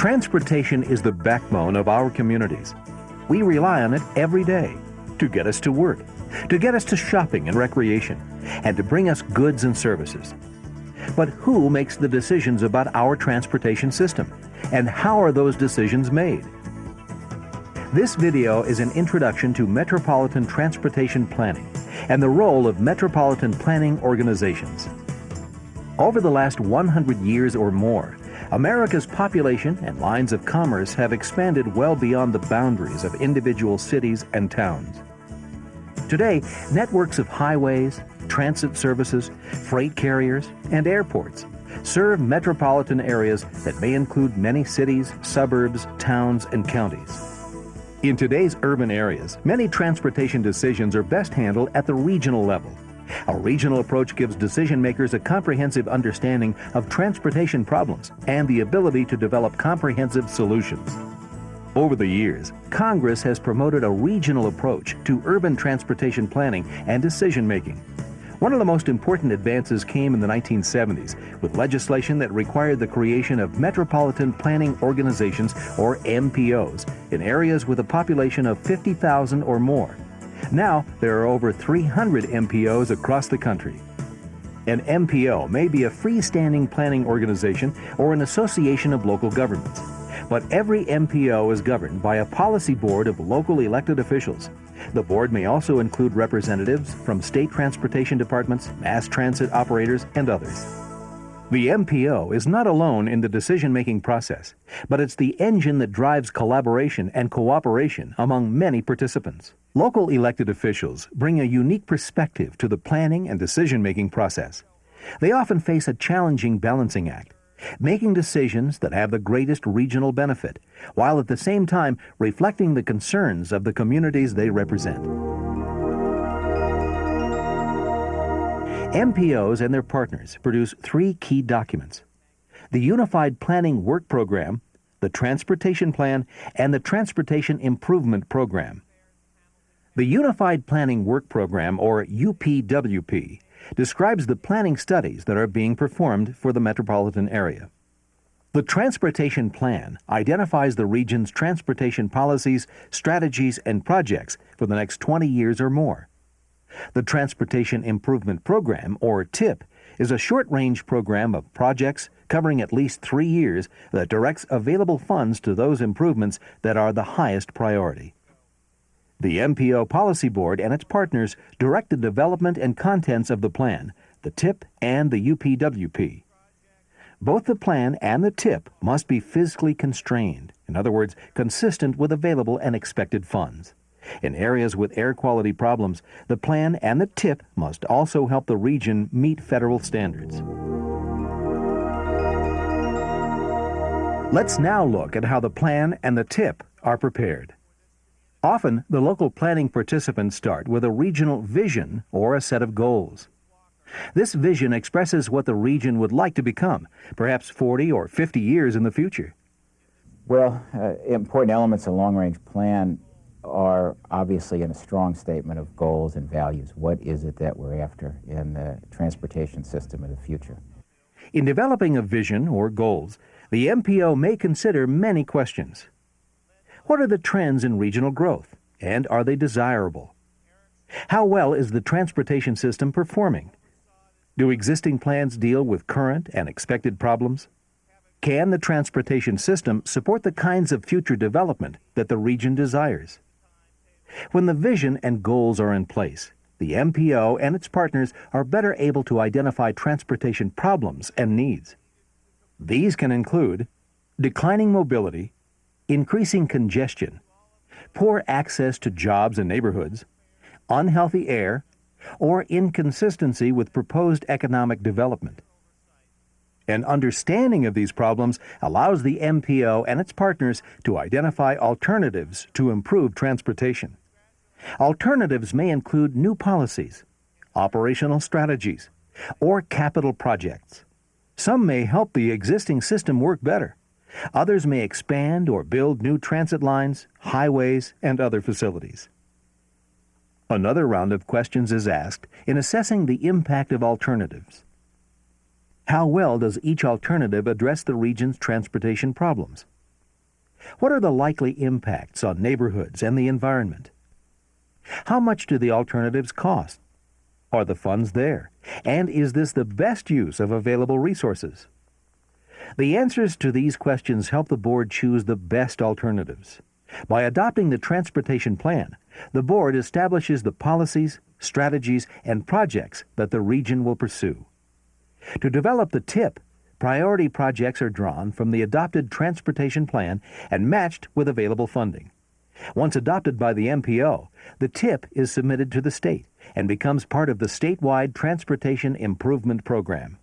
Transportation is the backbone of our communities. We rely on it every day to get us to work, to get us to shopping and recreation, and to bring us goods and services. But who makes the decisions about our transportation system? And how are those decisions made? This video is an introduction to metropolitan transportation planning and the role of metropolitan planning organizations. Over the last 100 years or more, America's population and lines of commerce have expanded well beyond the boundaries of individual cities and towns. Today, networks of highways, transit services, freight carriers, and airports serve metropolitan areas that may include many cities, suburbs, towns, and counties. In today's urban areas, many transportation decisions are best handled at the regional level. A regional approach gives decision makers a comprehensive understanding of transportation problems and the ability to develop comprehensive solutions. Over the years, Congress has promoted a regional approach to urban transportation planning and decision making. One of the most important advances came in the 1970s with legislation that required the creation of Metropolitan Planning Organizations, or MPOs, in areas with a population of 50,000 or more. Now, there are over 300 MPOs across the country. An MPO may be a freestanding planning organization or an association of local governments. But every MPO is governed by a policy board of local elected officials. The board may also include representatives from state transportation departments, mass transit operators, and others. The MPO is not alone in the decision-making process, but it's the engine that drives collaboration and cooperation among many participants. Local elected officials bring a unique perspective to the planning and decision-making process. They often face a challenging balancing act, making decisions that have the greatest regional benefit, while at the same time reflecting the concerns of the communities they represent. MPOs and their partners produce three key documents: the Unified Planning Work Program, the Transportation Plan, and the Transportation Improvement Program. The Unified Planning Work Program, or UPWP, describes the planning studies that are being performed for the metropolitan area. The Transportation Plan identifies the region's transportation policies, strategies, and projects for the next 20 years or more. The Transportation Improvement Program, or TIP, is a short-range program of projects covering at least 3 years that directs available funds to those improvements that are the highest priority. The MPO Policy Board and its partners direct the development and contents of the plan, the TIP and the UPWP. Both the plan and the TIP must be physically constrained, in other words, consistent with available and expected funds. In areas with air quality problems, the plan and the TIP must also help the region meet federal standards. Let's now look at how the plan and the TIP are prepared. Often, the local planning participants start with a regional vision or a set of goals. This vision expresses what the region would like to become, perhaps 40 or 50 years in the future. Well, important elements of a long-range plan are obviously in a strong statement of goals and values. What is it that we're after in the transportation system of the future? In developing a vision or goals, the MPO may consider many questions. What are the trends in regional growth, and are they desirable? How well is the transportation system performing? Do existing plans deal with current and expected problems? Can the transportation system support the kinds of future development that the region desires? When the vision and goals are in place, the MPO and its partners are better able to identify transportation problems and needs. These can include declining mobility, increasing congestion, poor access to jobs and neighborhoods, unhealthy air, or inconsistency with proposed economic development. An understanding of these problems allows the MPO and its partners to identify alternatives to improve transportation. Alternatives may include new policies, operational strategies, or capital projects. Some may help the existing system work better. Others may expand or build new transit lines, highways, and other facilities. Another round of questions is asked in assessing the impact of alternatives. How well does each alternative address the region's transportation problems? What are the likely impacts on neighborhoods and the environment? How much do the alternatives cost? Are the funds there? And is this the best use of available resources? The answers to these questions help the board choose the best alternatives. By adopting the transportation plan, the board establishes the policies, strategies, and projects that the region will pursue. To develop the TIP, priority projects are drawn from the adopted transportation plan and matched with available funding. Once adopted by the MPO, the TIP is submitted to the state and becomes part of the statewide Transportation Improvement Program.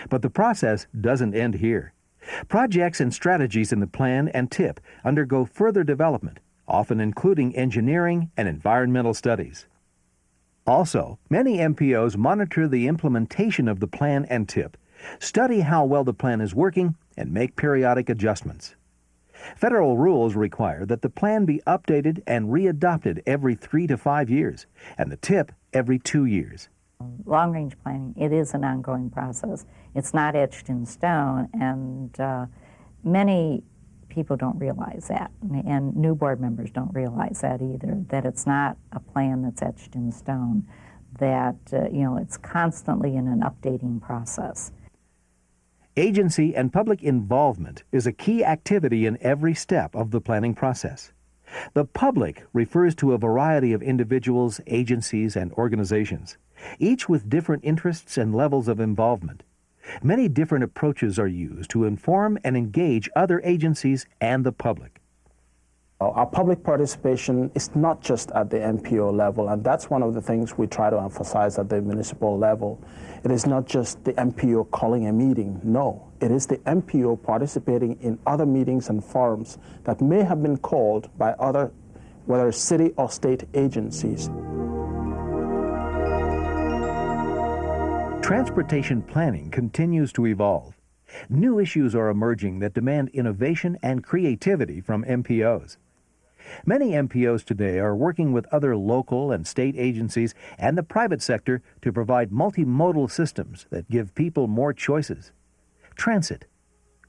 But the process doesn't end here. Projects and strategies in the plan and TIP undergo further development, often including engineering and environmental studies. Also, many MPOs monitor the implementation of the plan and TIP, study how well the plan is working, and make periodic adjustments. Federal rules require that the plan be updated and readopted every 3 to 5 years, and the TIP every 2 years. Long-range planning, it is an ongoing process. It's not etched in stone, and many people don't realize that, and new board members don't realize that either, that it's not a plan that's etched in stone, that it's constantly in an updating process. Agency and public involvement is a key activity in every step of the planning process. The public refers to a variety of individuals, agencies, and organizations, each with different interests and levels of involvement. Many different approaches are used to inform and engage other agencies and the public. Our public participation is not just at the MPO level, and that's one of the things we try to emphasize at the municipal level. It is not just the MPO calling a meeting, no. It is the MPO participating in other meetings and forums that may have been called by other, whether city or state agencies. Transportation planning continues to evolve. New issues are emerging that demand innovation and creativity from MPOs. Many MPOs today are working with other local and state agencies and the private sector to provide multimodal systems that give people more choices. Transit,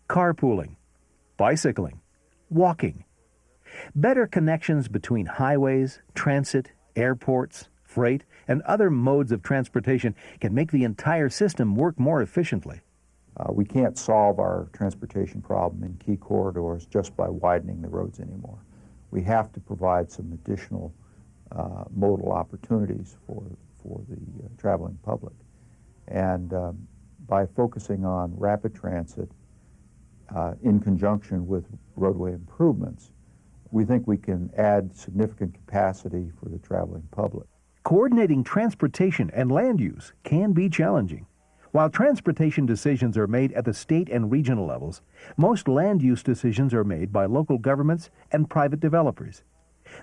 carpooling, bicycling, walking. Better connections between highways, transit, airports, freight, and other modes of transportation can make the entire system work more efficiently. We can't solve our transportation problem in key corridors just by widening the roads anymore. We have to provide some additional modal opportunities for the traveling public. And by focusing on rapid transit in conjunction with roadway improvements, we think we can add significant capacity for the traveling public. Coordinating transportation and land use can be challenging. While transportation decisions are made at the state and regional levels, most land use decisions are made by local governments and private developers.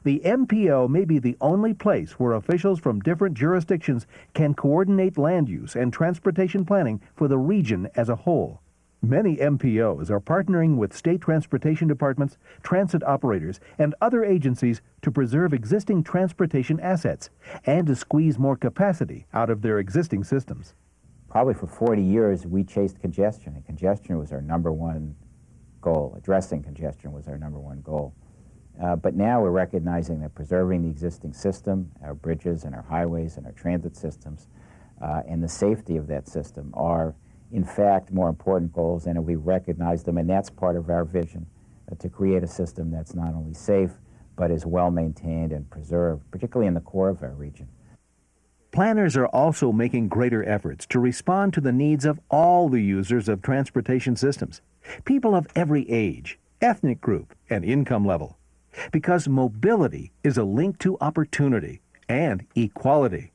The MPO may be the only place where officials from different jurisdictions can coordinate land use and transportation planning for the region as a whole. Many MPOs are partnering with state transportation departments, transit operators, and other agencies to preserve existing transportation assets and to squeeze more capacity out of their existing systems. Probably for 40 years, we chased congestion, and congestion was our number one goal. Addressing congestion was our number one goal. But now we're recognizing that preserving the existing system, our bridges and our highways and our transit systems, and the safety of that system are, in fact, more important goals, and we recognize them, and that's part of our vision, to create a system that's not only safe, but is well maintained and preserved, particularly in the core of our region. Planners are also making greater efforts to respond to the needs of all the users of transportation systems, people of every age, ethnic group, and income level, because mobility is a link to opportunity and equality.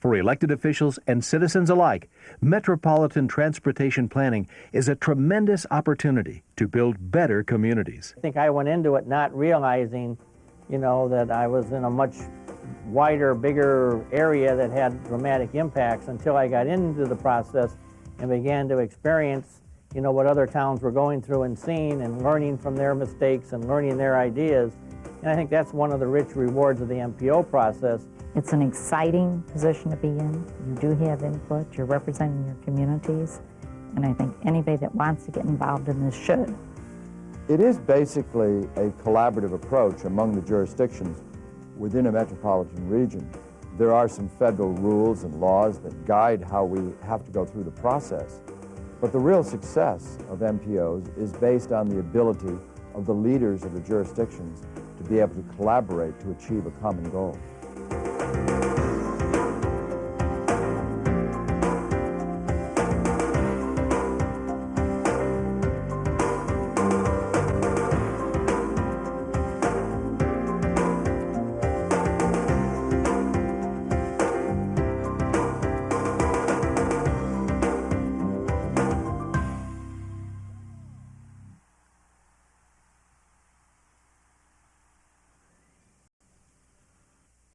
For elected officials and citizens alike, metropolitan transportation planning is a tremendous opportunity to build better communities. I think I went into it not realizing, that I was in a much wider, bigger area that had dramatic impacts until I got into the process and began to experience, what other towns were going through and seeing and learning from their mistakes and learning their ideas. And I think that's one of the rich rewards of the MPO process. It's an exciting position to be in. You do have input, you're representing your communities, and I think anybody that wants to get involved in this should. It is basically a collaborative approach among the jurisdictions within a metropolitan region. There are some federal rules and laws that guide how we have to go through the process, but the real success of MPOs is based on the ability of the leaders of the jurisdictions to be able to collaborate to achieve a common goal.